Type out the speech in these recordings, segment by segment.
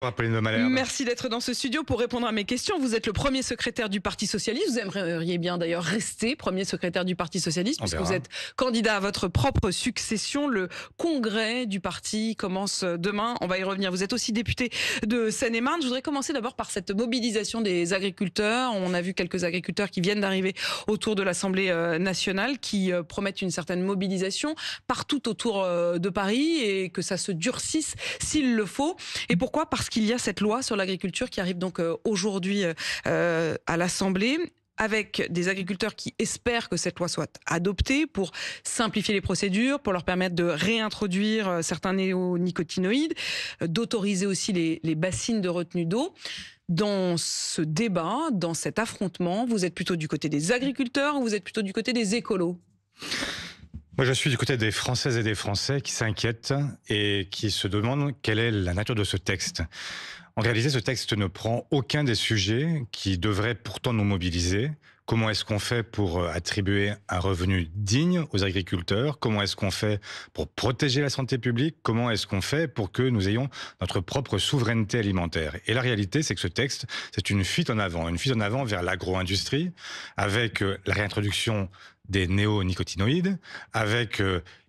Apolline de Malherbe. Merci d'être dans ce studio pour répondre à mes questions. Vous êtes le premier secrétaire du Parti Socialiste. Vous aimeriez bien d'ailleurs rester premier secrétaire du Parti Socialiste puisque vous êtes candidat à votre propre succession. Le congrès du parti commence demain. On va y revenir. Vous êtes aussi député de Seine-et-Marne. Je voudrais commencer d'abord par cette mobilisation des agriculteurs. On a vu quelques agriculteurs qui viennent d'arriver autour de l'Assemblée nationale qui promettent une certaine mobilisation partout autour de Paris et que ça se durcisse s'il le faut. Et pourquoi ? Parce qu'il y a cette loi sur l'agriculture qui arrive donc aujourd'hui à l'Assemblée, avec des agriculteurs qui espèrent que cette loi soit adoptée pour simplifier les procédures, pour leur permettre de réintroduire certains néonicotinoïdes, d'autoriser aussi les bassines de retenue d'eau. Dans ce débat, dans cet affrontement, vous êtes plutôt du côté des agriculteurs ou vous êtes plutôt du côté des écolos ? Moi, je suis du côté des Françaises et des Français qui s'inquiètent et qui se demandent quelle est la nature de ce texte. En réalité, ce texte ne prend aucun des sujets qui devraient pourtant nous mobiliser. Comment est-ce qu'on fait pour attribuer un revenu digne aux agriculteurs? Comment est-ce qu'on fait pour protéger la santé publique? Comment est-ce qu'on fait pour que nous ayons notre propre souveraineté alimentaire? Et la réalité, c'est que ce texte, c'est une fuite en avant vers l'agro-industrie, avec la réintroduction des néonicotinoïdes, avec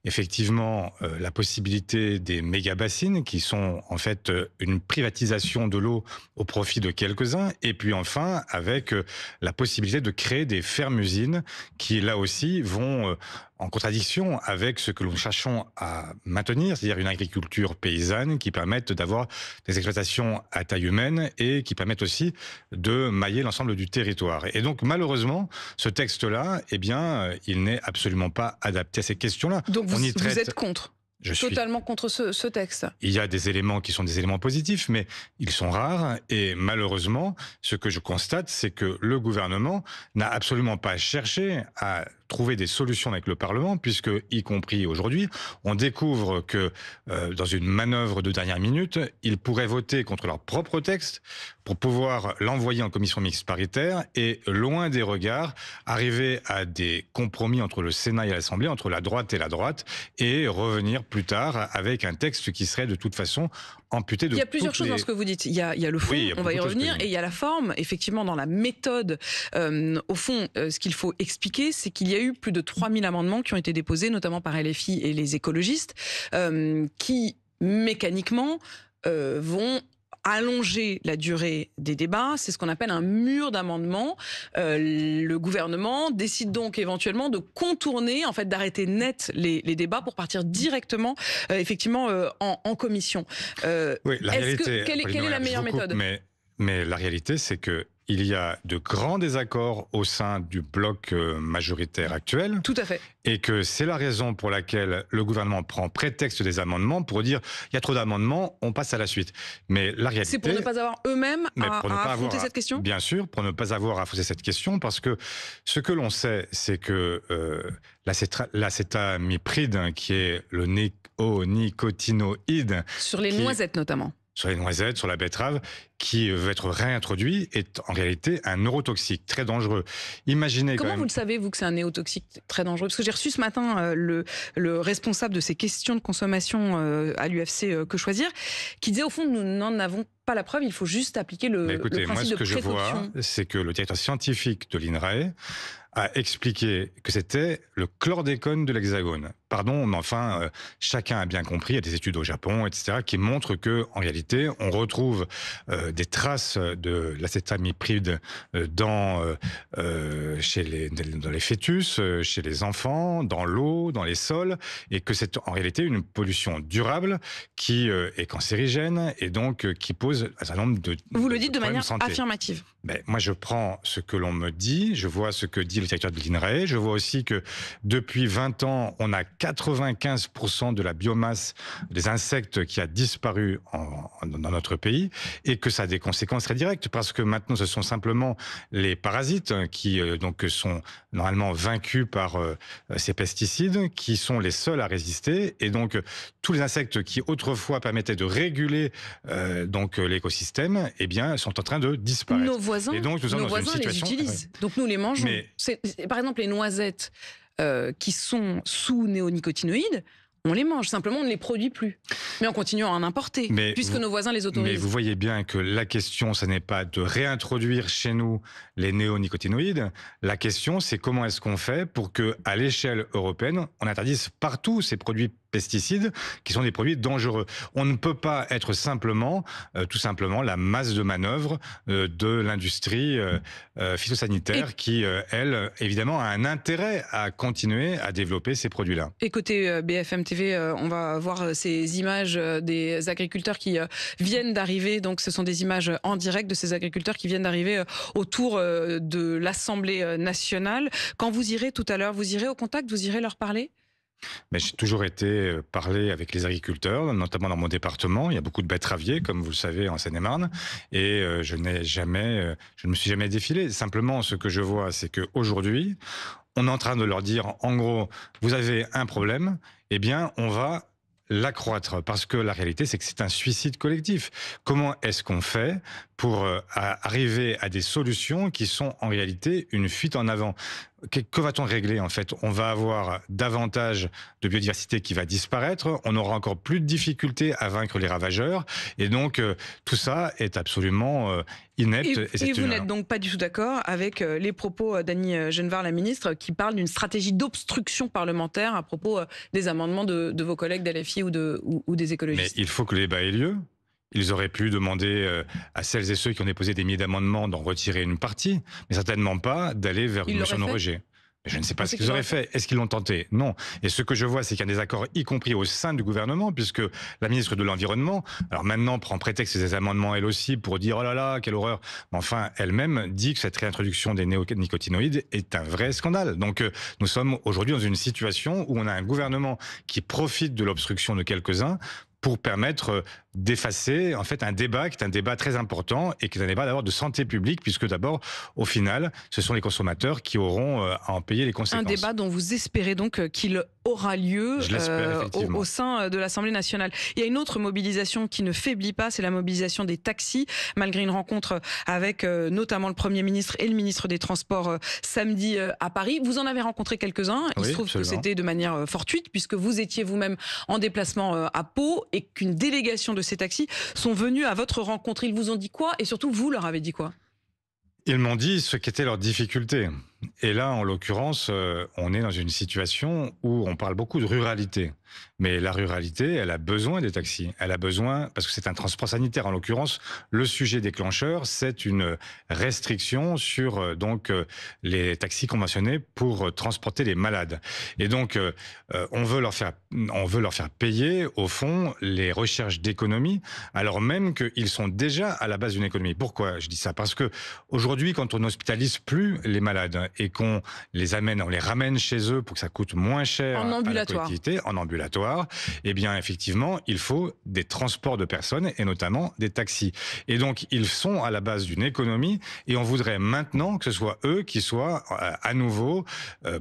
effectivement la possibilité des méga-bassines qui sont en fait une privatisation de l'eau au profit de quelques-uns, et puis enfin avec la possibilité de créer des fermes-usines qui là aussi vont en contradiction avec ce que nous cherchons à maintenir, c'est-à-dire une agriculture paysanne qui permette d'avoir des exploitations à taille humaine et qui permettent aussi de mailler l'ensemble du territoire. Et donc malheureusement, ce texte-là, eh bien, il n'est absolument pas adapté à ces questions-là. Donc vous êtes contre ? Je suis totalement contre ce texte. Il y a des éléments qui sont des éléments positifs, mais ils sont rares. Et malheureusement, ce que je constate, c'est que le gouvernement n'a absolument pas cherché à trouver des solutions avec le Parlement, puisque, y compris aujourd'hui, on découvre que dans une manœuvre de dernière minute, ils pourraient voter contre leur propre texte pour pouvoir l'envoyer en commission mixte paritaire et, loin des regards, arriver à des compromis entre le Sénat et l'Assemblée, entre la droite, et revenir plus tard avec un texte qui serait de toute façon amputé de... Il y a plusieurs choses dans ce que vous dites. Il y a le fond, oui, on va y revenir, et il y a la forme. Effectivement, dans la méthode, au fond, ce qu'il faut expliquer, c'est qu'il y a eu plus de 3000 amendements qui ont été déposés, notamment par LFI et les écologistes, qui, mécaniquement, vont allonger la durée des débats. C'est ce qu'on appelle un mur d'amendements. Le gouvernement décide donc éventuellement de contourner, en fait, d'arrêter net les débats pour partir directement, effectivement, en commission. Oui, la réalité, quelle est la meilleure méthode ? Mais la réalité, c'est que il y a de grands désaccords au sein du bloc majoritaire actuel. Tout à fait. Et que c'est la raison pour laquelle le gouvernement prend prétexte des amendements pour dire il y a trop d'amendements, on passe à la suite. Mais la réalité... C'est pour ne pas avoir eux-mêmes à affronter cette question ? Bien sûr, pour ne pas avoir à affronter cette question, parce que ce que l'on sait, c'est que l'acétamipride, qui est le néonicotinoïde... Sur les noisettes notamment. Sur les noisettes, sur la betterave, qui veut être réintroduit, est en réalité un neurotoxique très dangereux. Imaginez Comment vous le savez, vous, que c'est un néotoxique très dangereux ? Parce que j'ai reçu ce matin le responsable de ces questions de consommation à l'UFC Que Choisir, qui disait au fond, nous n'en avons pas la preuve, il faut juste appliquer le principe de précaution. Moi, ce que je vois, c'est que le directeur scientifique de l'INRAE a expliqué que c'était le chlordécone de l'Hexagone. Pardon, mais enfin, chacun a bien compris, il y a des études au Japon, etc., qui montrent que, en réalité, on retrouve des traces de l'acétamipride dans les fœtus, chez les enfants, dans l'eau, dans les sols, et que c'est en réalité une pollution durable qui est cancérigène et donc qui pose un certain nombre de... Vous le dites de manière affirmative. Ben, moi, je prends ce que l'on me dit, je vois ce que dit le directeur de l'INRAE, je vois aussi que depuis 20 ans, on a 95% de la biomasse des insectes qui a disparu dans notre pays, et que ça a des conséquences très directes, parce que maintenant, ce sont simplement les parasites qui donc sont normalement vaincus par ces pesticides, qui sont les seuls à résister, et donc tous les insectes qui autrefois permettaient de réguler donc l'écosystème, eh bien, sont en train de disparaître. Nos voisins, et donc, nous sommes nos dans une voisins situation... les utilisent. Donc nous les mangeons. Par exemple, les noisettes qui sont sous néonicotinoïdes, On les mange, simplement on ne les produit plus. Mais on continue à en importer, puisque nos voisins les autorisent. Mais vous voyez bien que la question, ce n'est pas de réintroduire chez nous les néonicotinoïdes. La question, c'est comment est-ce qu'on fait pour que, à l'échelle européenne, on interdise partout ces produits pesticides qui sont des produits dangereux. On ne peut pas être simplement, tout simplement, la masse de manœuvre de l'industrie phytosanitaire qui, elle, évidemment, a un intérêt à continuer à développer ces produits-là. Et côté BFM TV, on va voir ces images des agriculteurs qui viennent d'arriver. Donc, ce sont des images en direct de ces agriculteurs qui viennent d'arriver autour de l'Assemblée nationale. Quand vous irez tout à l'heure, vous irez au contact, vous irez leur parler ? Mais j'ai toujours été parler avec les agriculteurs, notamment dans mon département. Il y a beaucoup de betteraviers, comme vous le savez, en Seine-et-Marne. Et je ne me suis jamais défilé. Simplement, ce que je vois, c'est qu'aujourd'hui, on est en train de leur dire, en gros, vous avez un problème, eh bien, on va l'accroître, parce que la réalité, c'est que c'est un suicide collectif. Comment est-ce qu'on fait pour arriver à des solutions qui sont en réalité une fuite en avant ? Que va-t-on régler en fait ? On va avoir davantage de biodiversité qui va disparaître, on aura encore plus de difficultés à vaincre les ravageurs, et donc tout ça est absolument inepte. Et vous n'êtes donc pas du tout d'accord avec les propos d'Annie Genevard, la ministre, qui parle d'une stratégie d'obstruction parlementaire à propos des amendements de vos collègues d'LFI ou des écologistes. Mais il faut que le débat ait lieu. Ils auraient pu demander à celles et ceux qui ont déposé des milliers d'amendements d'en retirer une partie, mais certainement pas d'aller vers une motion de rejet. Mais je ne sais pas ce qu'ils auraient fait. Est-ce qu'ils l'ont tenté? Non. Et ce que je vois, c'est qu'il y a des accords, y compris au sein du gouvernement, puisque la ministre de l'Environnement, alors maintenant, prend prétexte des amendements elle aussi pour dire « oh là là, quelle horreur ». Mais enfin, elle-même dit que cette réintroduction des néonicotinoïdes est un vrai scandale. Donc nous sommes aujourd'hui dans une situation où on a un gouvernement qui profite de l'obstruction de quelques-uns pour permettre d'effacer en fait un débat qui est un débat très important et qui est un débat d'abord de santé publique, puisque d'abord, au final, ce sont les consommateurs qui auront à en payer les conséquences. Un débat dont vous espérez donc qu'il aura lieu au sein de l'Assemblée nationale. Il y a une autre mobilisation qui ne faiblit pas, c'est la mobilisation des taxis, malgré une rencontre avec notamment le Premier ministre et le ministre des Transports samedi à Paris. Vous en avez rencontré quelques-uns. Il se trouve absolument que c'était de manière fortuite, puisque vous étiez vous-même en déplacement à Pau et qu'une délégation de ces taxis sont venus à votre rencontre. Ils vous ont dit quoi? Et surtout, vous leur avez dit quoi? Ils m'ont dit ce qu'étaient leurs difficultés. Et là, en l'occurrence, on est dans une situation où on parle beaucoup de ruralité. Mais la ruralité, elle a besoin des taxis. Elle a besoin, parce que c'est un transport sanitaire. En l'occurrence, le sujet déclencheur, c'est une restriction sur les taxis conventionnés pour transporter les malades. Et donc, on veut leur faire payer, au fond, les recherches d'économie, alors même qu'ils sont déjà à la base d'une économie. Pourquoi je dis ça? Parce que aujourd'hui, quand on n'hospitalise plus les malades et qu'on les ramène chez eux pour que ça coûte moins cher à la collectivité, en ambulatoire, eh bien effectivement, il faut des transports de personnes et notamment des taxis. Et donc, ils sont à la base d'une économie et on voudrait maintenant que ce soit eux qui soient à nouveau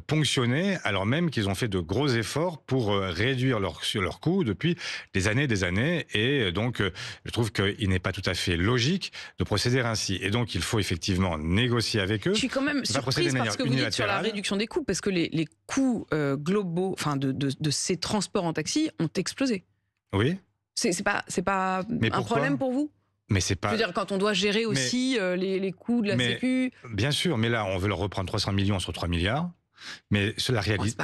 ponctionnés, alors même qu'ils ont fait de gros efforts pour réduire leurs coûts depuis des années. Et donc, je trouve qu'il n'est pas tout à fait logique de procéder ainsi. Et donc, il faut effectivement négocier avec eux. Je suis quand même surprise parce que vous dites sur la réduction des coûts, parce que les coûts globaux, enfin de ces transports en taxi ont explosé. Oui. C'est pas un problème pour vous? Mais c'est pas. Je veux dire, quand on doit gérer aussi les coûts de la Sécu. Bien sûr, mais là, on veut leur reprendre 300 millions sur 3 milliards. Mais la réalité.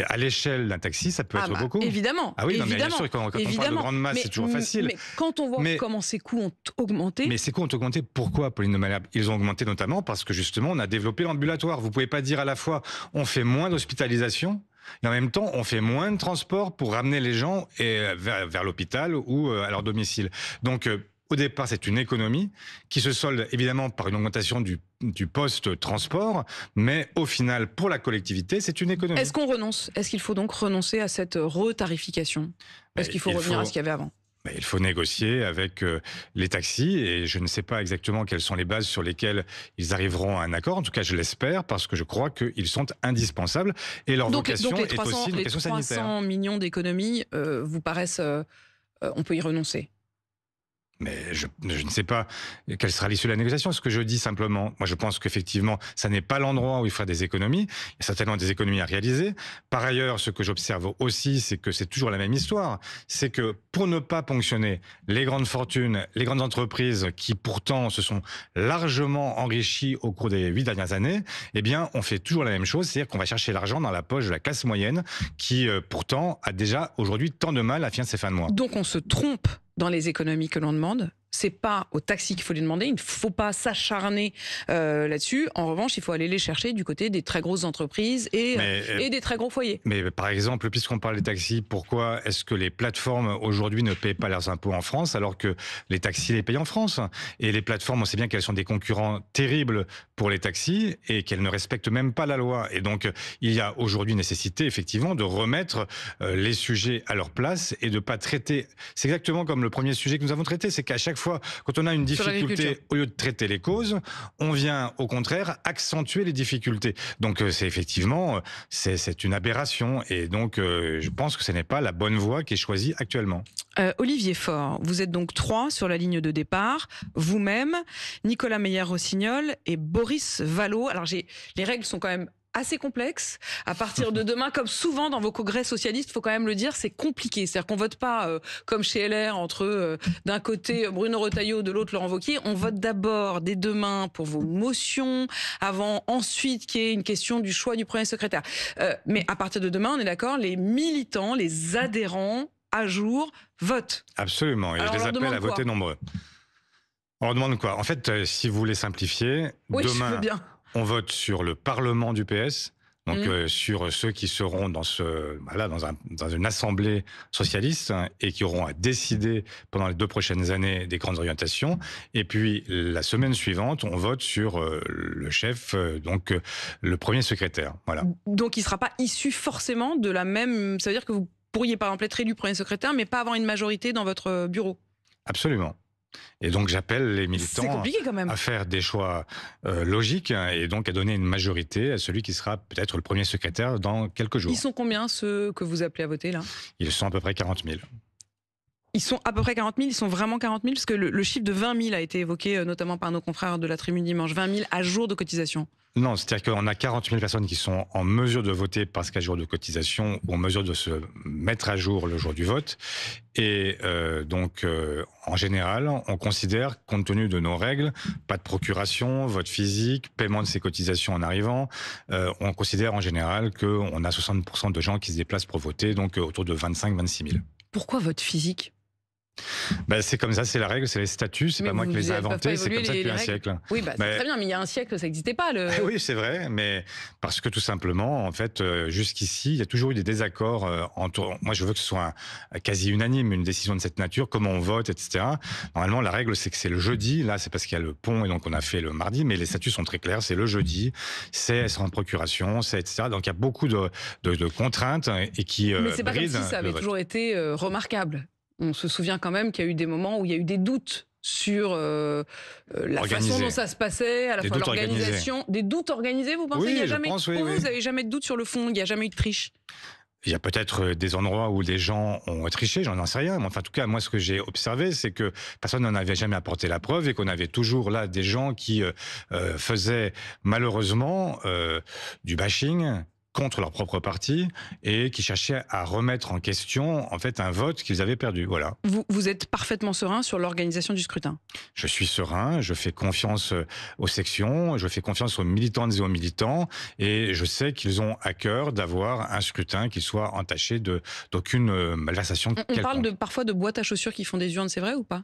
À l'échelle d'un taxi, ça peut être beaucoup. Évidemment. Ah oui, évidemment, non, mais bien sûr, quand on parle de grande masse, c'est toujours facile. Mais quand on voit comment ces coûts ont augmenté. Mais ces coûts ont augmenté, pourquoi, Pauline de Malherbe? Ils ont augmenté notamment parce que justement, on a développé l'ambulatoire. Vous ne pouvez pas dire à la fois, on fait moins d'hospitalisation, et en même temps, on fait moins de transport pour ramener les gens vers l'hôpital ou à leur domicile. Donc, au départ, c'est une économie qui se solde évidemment par une augmentation du post-transport, mais au final, pour la collectivité, c'est une économie. Est-ce qu'on renonce? Est-ce qu'il faut donc renoncer à cette retarification? Est-ce qu'il faut revenir à ce qu'il y avait avant? Il faut négocier avec les taxis et je ne sais pas exactement quelles sont les bases sur lesquelles ils arriveront à un accord. En tout cas, je l'espère parce que je crois qu'ils sont indispensables et leur vocation est aussi une question sanitaire. Les 300 millions d'économies vous paraissent... on peut y renoncer? Mais je ne sais pas quelle sera l'issue de la négociation. Ce que je dis simplement, moi je pense qu'effectivement, ça n'est pas l'endroit où il fera des économies. Il y a certainement des économies à réaliser. Par ailleurs, ce que j'observe aussi, c'est que c'est toujours la même histoire. C'est que pour ne pas ponctionner les grandes fortunes, les grandes entreprises qui pourtant se sont largement enrichies au cours des 8 dernières années, eh bien, on fait toujours la même chose. C'est-à-dire qu'on va chercher l'argent dans la poche de la classe moyenne qui pourtant a déjà aujourd'hui tant de mal à finir ses fins de mois. Donc on se trompe dans les économies que l'on demande. C'est pas au taxi qu'il faut les demander. Il ne faut pas s'acharner là-dessus. En revanche, il faut aller les chercher du côté des très grosses entreprises et des très gros foyers. Mais par exemple, puisqu'on parle des taxis, pourquoi est-ce que les plateformes aujourd'hui ne paient pas leurs impôts en France alors que les taxis les payent en France? Et les plateformes, on sait bien qu'elles sont des concurrents terribles pour les taxis et qu'elles ne respectent même pas la loi. Et donc, il y a aujourd'hui nécessité, effectivement, de remettre les sujets à leur place et de ne pas traiter. C'est exactement comme le premier sujet que nous avons traité, c'est qu'à chaque fois, quand on a une difficulté, au lieu de traiter les causes, on vient au contraire accentuer les difficultés. Donc c'est effectivement, c'est une aberration et donc je pense que ce n'est pas la bonne voie qui est choisie actuellement. Olivier Faure, vous êtes donc 3 sur la ligne de départ, vous-même, Nicolas Meyer-Rossignol et Boris Vallaud. Alors les règles sont quand même assez complexe. À partir de demain, comme souvent dans vos congrès socialistes, il faut quand même le dire, c'est compliqué. C'est-à-dire qu'on vote pas comme chez LR entre d'un côté Bruno Retailleau, de l'autre Laurent Wauquiez. On vote d'abord dès demain pour vos motions, avant ensuite qu'il y ait une question du choix du premier secrétaire. Mais à partir de demain, on est d'accord, les militants, les adhérents à jour votent. Absolument. Et alors, je les appelle à voter nombreux. On leur demande quoi? En fait, si vous voulez simplifier, oui, demain, je veux bien. On vote sur le Parlement du PS, donc sur ceux qui seront dans une assemblée socialiste et qui auront à décider pendant les 2 prochaines années des grandes orientations. Et puis la semaine suivante, on vote sur le chef, donc le premier secrétaire. Voilà. Donc il ne sera pas issu forcément de la même. Ça veut dire que vous pourriez par exemple être élu premier secrétaire, mais pas avoir une majorité dans votre bureau. Absolument. Et donc j'appelle les militants à faire des choix logiques et donc à donner une majorité à celui qui sera peut-être le premier secrétaire dans quelques jours. Ils sont combien ceux que vous appelez à voter là? Ils sont à peu près 40 000. Ils sont à peu près 40 000, ils sont vraiment 40 000 parce que le chiffre de 20 000 a été évoqué notamment par nos confrères de la Tribune Dimanche. 20 000 à jour de cotisation. Non, c'est-à-dire qu'on a 40 000 personnes qui sont en mesure de voter parce qu'à jour de cotisation ou en mesure de se mettre à jour le jour du vote. Et donc, en général, on considère, compte tenu de nos règles, pas de procuration, vote physique, paiement de ses cotisations en arrivant, on considère en général qu'on a 60% de gens qui se déplacent pour voter, donc autour de 25-26 000. Pourquoi vote physique? Ben, c'est comme ça, c'est la règle, c'est les statuts, c'est pas moi qui les ai inventés, c'est comme ça depuis un siècle. Oui, bah, c'est très bien, mais il y a un siècle, ça n'existait pas. Oui, c'est vrai, mais parce que tout simplement, en fait, jusqu'ici, il y a toujours eu des désaccords entre. Moi, je veux que ce soit quasi unanime, une décision de cette nature, comment on vote, etc. Normalement, la règle, c'est que c'est le jeudi. Là, c'est parce qu'il y a le pont et donc on a fait le mardi, mais les statuts sont très clairs. C'est le jeudi, c'est sans procuration, c'est etc. Donc il y a beaucoup de contraintes et qui. Mais c'est pas comme si ça avait toujours été remarquable. On se souvient quand même qu'il y a eu des moments où il y a eu des doutes sur la façon dont ça se passait, à la fois l'organisation. Des doutes organisés, vous pensez? Oui, il y a je jamais pense, oui. Vous n'avez jamais de doute sur le fond, il n'y a jamais eu de triche? Il y a peut-être des endroits où les gens ont triché, j'en sais rien. Mais enfin, en tout cas, moi, ce que j'ai observé, c'est que personne n'en avait jamais apporté la preuve et qu'on avait toujours là des gens qui faisaient malheureusement du bashing contre leur propre parti et qui cherchaient à remettre en question en fait un vote qu'ils avaient perdu. Voilà. Vous êtes parfaitement serein sur l'organisation du scrutin? Je suis serein, je fais confiance aux sections, je fais confiance aux militantes et aux militants et je sais qu'ils ont à cœur d'avoir un scrutin qui soit entaché d'aucune malversation. On parle parfois de boîtes à chaussures qui font des urnes, c'est vrai ou pas?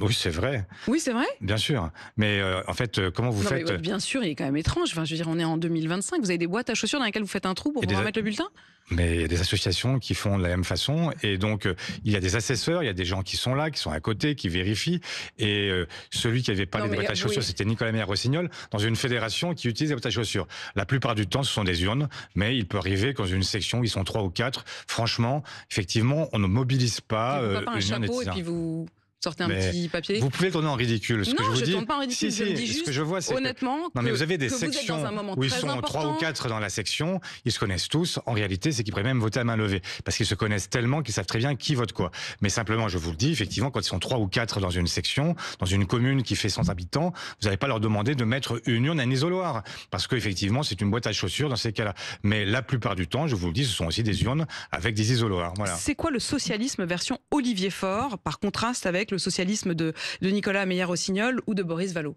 Oui, c'est vrai. Oui, c'est vrai. Bien sûr. Mais en fait, comment vous faites? Bien sûr, il est quand même étrange. Enfin, je veux dire, on est en 2025. Vous avez des boîtes à chaussures dans lesquelles vous faites un trou pour pouvoir mettre le bulletin? Mais il y a des associations qui font de la même façon. Et donc, il y a des assesseurs, il y a des gens qui sont là, qui sont à côté, qui vérifient. Et celui qui avait parlé des boîtes à chaussures, c'était Nicolas Meyer-Rossignol, dans une fédération qui utilise des boîtes à chaussures. La plupart du temps, ce sont des urnes, mais il peut arriver qu'dans une section, ils sont 3 ou 4. Franchement, effectivement, on ne mobilise pas. Pas un chapeau et puis vous Sortez un petit papier. Vous pouvez le tourner en ridicule. Ce non, que je vous dis, tourne pas en ridicule. Je dis juste, ce que je vois, c'est honnêtement, non, mais vous avez des que sections vous êtes dans un moment où ils très sont important. 3 ou 4 dans la section, ils se connaissent tous. En réalité, c'est qu'ils pourraient même voter à main levée. Parce qu'ils se connaissent tellement qu'ils savent très bien qui vote quoi. Mais simplement, je vous le dis, effectivement, quand ils sont 3 ou 4 dans une section, dans une commune qui fait 100 habitants, vous n'allez pas leur demander de mettre une urne, un isoloir. Parce qu'effectivement, c'est une boîte à chaussures dans ces cas-là. Mais la plupart du temps, je vous le dis, ce sont aussi des urnes avec des isoloirs. Voilà. C'est quoi le socialisme version Olivier Faure, par contraste avec le socialisme de Nicolas Meyer-Rossignol ou de Boris Vallaud?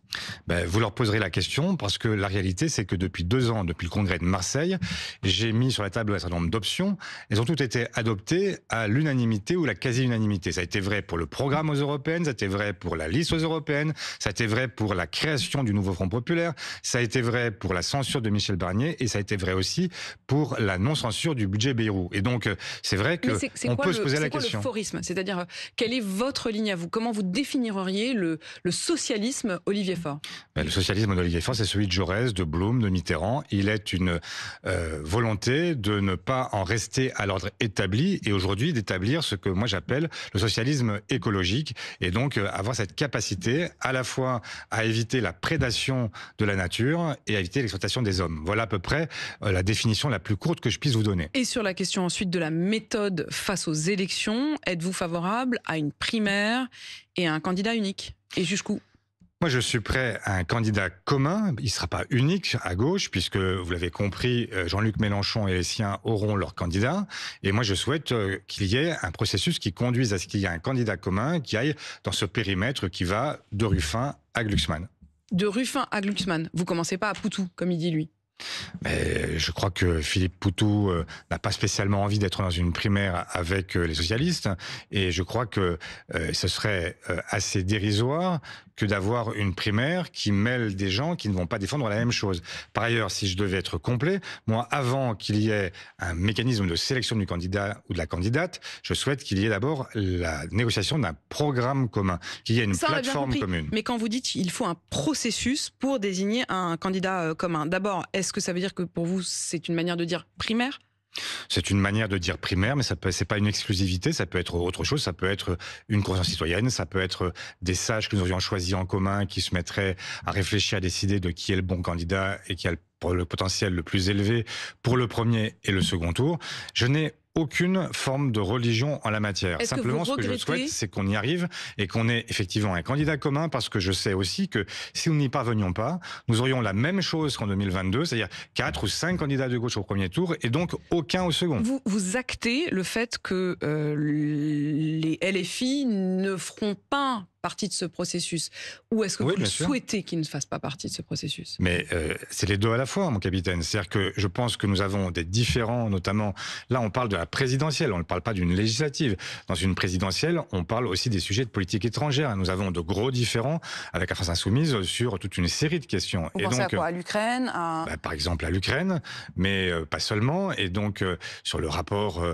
Vous leur poserez la question parce que la réalité, c'est que depuis 2 ans, depuis le congrès de Marseille, j'ai mis sur la table un certain nombre d'options. Elles ont toutes été adoptées à l'unanimité ou la quasi-unanimité. Ça a été vrai pour le programme aux européennes, ça a été vrai pour la liste aux européennes, ça a été vrai pour la création du nouveau Front populaire, ça a été vrai pour la censure de Michel Barnier et ça a été vrai aussi pour la non-censure du budget Bayrou. Et donc, c'est vrai qu'on peut se poser la question. C'est quoi le forisme? C'est-à-dire, quelle est votre ligne à vous? Comment vous définiriez le socialisme Olivier Faure? Le socialisme d'Olivier Faure, c'est celui de Jaurès, de Blum, de Mitterrand. Il est une volonté de ne pas en rester à l'ordre établi et aujourd'hui d'établir ce que moi j'appelle le socialisme écologique et donc avoir cette capacité à la fois à éviter la prédation de la nature et à éviter l'exploitation des hommes. Voilà à peu près la définition la plus courte que je puisse vous donner. Et sur la question ensuite de la méthode face aux élections, êtes-vous favorable à une primaire et à un candidat unique? Et jusqu'où? Moi, je suis prêt à un candidat commun. Il ne sera pas unique à gauche, puisque, vous l'avez compris, Jean-Luc Mélenchon et les siens auront leur candidat. Et moi, je souhaite qu'il y ait un processus qui conduise à ce qu'il y ait un candidat commun qui aille dans ce périmètre qui va de Ruffin à Glucksmann. De Ruffin à Glucksmann. Vous commencez pas à Poutou, comme il dit lui. Mais je crois que Philippe Poutou n'a pas spécialement envie d'être dans une primaire avec les socialistes et je crois que ce serait assez dérisoire que d'avoir une primaire qui mêle des gens qui ne vont pas défendre la même chose. Par ailleurs, si je devais être complet, moi, avant qu'il y ait un mécanisme de sélection du candidat ou de la candidate, je souhaite qu'il y ait d'abord la négociation d'un programme commun, qu'il y ait une plateforme commune. Mais quand vous dites qu'il faut un processus pour désigner un candidat commun, d'abord, est-ce que ça veut dire que pour vous, c'est une manière de dire primaire ? C'est une manière de dire primaire, mais c'est pas une exclusivité, ça peut être autre chose, ça peut être une conscience citoyenne, ça peut être des sages que nous aurions choisis en commun qui se mettraient à réfléchir, à décider de qui est le bon candidat et qui a le potentiel le plus élevé pour le premier et le second tour. Je n'ai aucune forme de religion en la matière. Simplement, ce que je souhaite, c'est qu'on y arrive et qu'on ait effectivement un candidat commun parce que je sais aussi que si nous n'y parvenions pas, nous aurions la même chose qu'en 2022, c'est-à-dire 4 ou 5 candidats de gauche au premier tour et donc aucun au second. Vous actez le fait que les LFI ne feront pas partie de ce processus? Ou est-ce que vous souhaitez qu'ils ne fassent pas partie de ce processus? Mais c'est les deux à la fois, mon capitaine. C'est-à-dire que je pense que nous avons des différents, notamment, là on parle de la présidentielle, on ne parle pas d'une législative. Dans une présidentielle, on parle aussi des sujets de politique étrangère. Nous avons de gros différends avec la France Insoumise sur toute une série de questions. Vous pensez à quoi? À l'Ukraine par exemple à l'Ukraine, mais pas seulement. Et donc sur le rapport,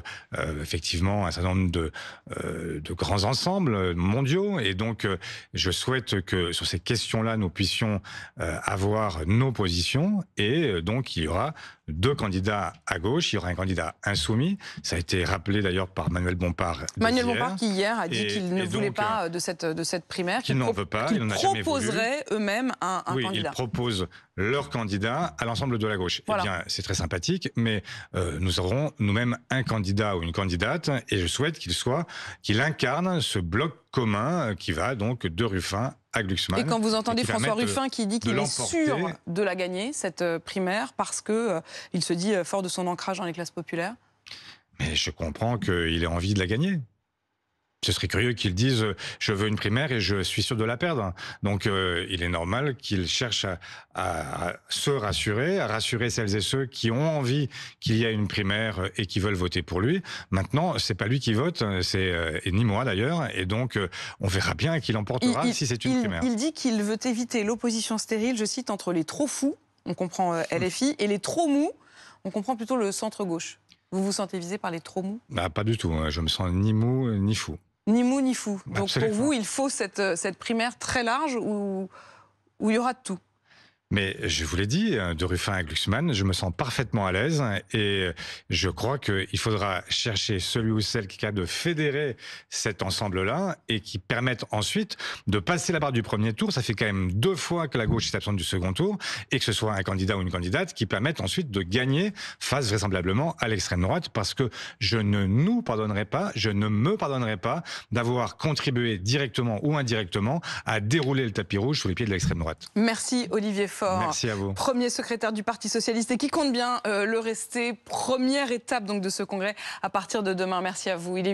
effectivement, un certain nombre de grands ensembles mondiaux. Et donc je souhaite que sur ces questions-là, nous puissions avoir nos positions et donc il y aura 2 candidats à gauche, il y aura un candidat insoumis. Ça a été rappelé d'ailleurs par Manuel Bompard. Manuel Bompard qui hier a dit qu'il ne voulait pas de cette primaire, qu'il n'en veut pas, il n'en a jamais voulu. Proposerait eux-mêmes un candidat. Ils proposent leur candidat à l'ensemble de la gauche. Voilà. Eh bien, c'est très sympathique, mais nous aurons nous-mêmes un candidat ou une candidate et je souhaite qu'il incarne ce bloc commun qui va donc de Ruffin à Glucksmann. Et quand vous entendez François Ruffin qui dit qu'il est sûr de la gagner, cette primaire, parce que il se dit fort de son ancrage dans les classes populaires? Mais je comprends qu'il ait envie de la gagner. Ce serait curieux qu'il dise « je veux une primaire et je suis sûr de la perdre ». Donc il est normal qu'il cherche à se rassurer, à rassurer celles et ceux qui ont envie qu'il y ait une primaire et qui veulent voter pour lui. Maintenant, c'est pas lui qui vote, et ni moi d'ailleurs, et donc on verra bien qui l'emportera si c'est une primaire. Il dit qu'il veut éviter l'opposition stérile, je cite, entre les trop fous, on comprend LFI, et les trop mous, on comprend plutôt le centre-gauche. Vous vous sentez visé par les trop mous? Pas du tout, je me sens ni mou ni fou. Ni mou ni fou. Donc Absolument. pour vous, il faut cette primaire très large où il y aura de tout. Mais je vous l'ai dit, de Ruffin à Glucksmann, je me sens parfaitement à l'aise et je crois qu'il faudra chercher celui ou celle qui est capable de fédérer cet ensemble-là et qui permette ensuite de passer la barre du premier tour. Ça fait quand même 2 fois que la gauche est absente du second tour et que ce soit un candidat ou une candidate qui permette ensuite de gagner face vraisemblablement à l'extrême droite, parce que je ne nous pardonnerai pas, je ne me pardonnerai pas d'avoir contribué directement ou indirectement à dérouler le tapis rouge sous les pieds de l'extrême droite. Merci Olivier Faure. Merci à vous. Premier secrétaire du Parti socialiste et qui compte bien le rester. Première étape donc de ce congrès à partir de demain. Merci à vous. Il est 8h.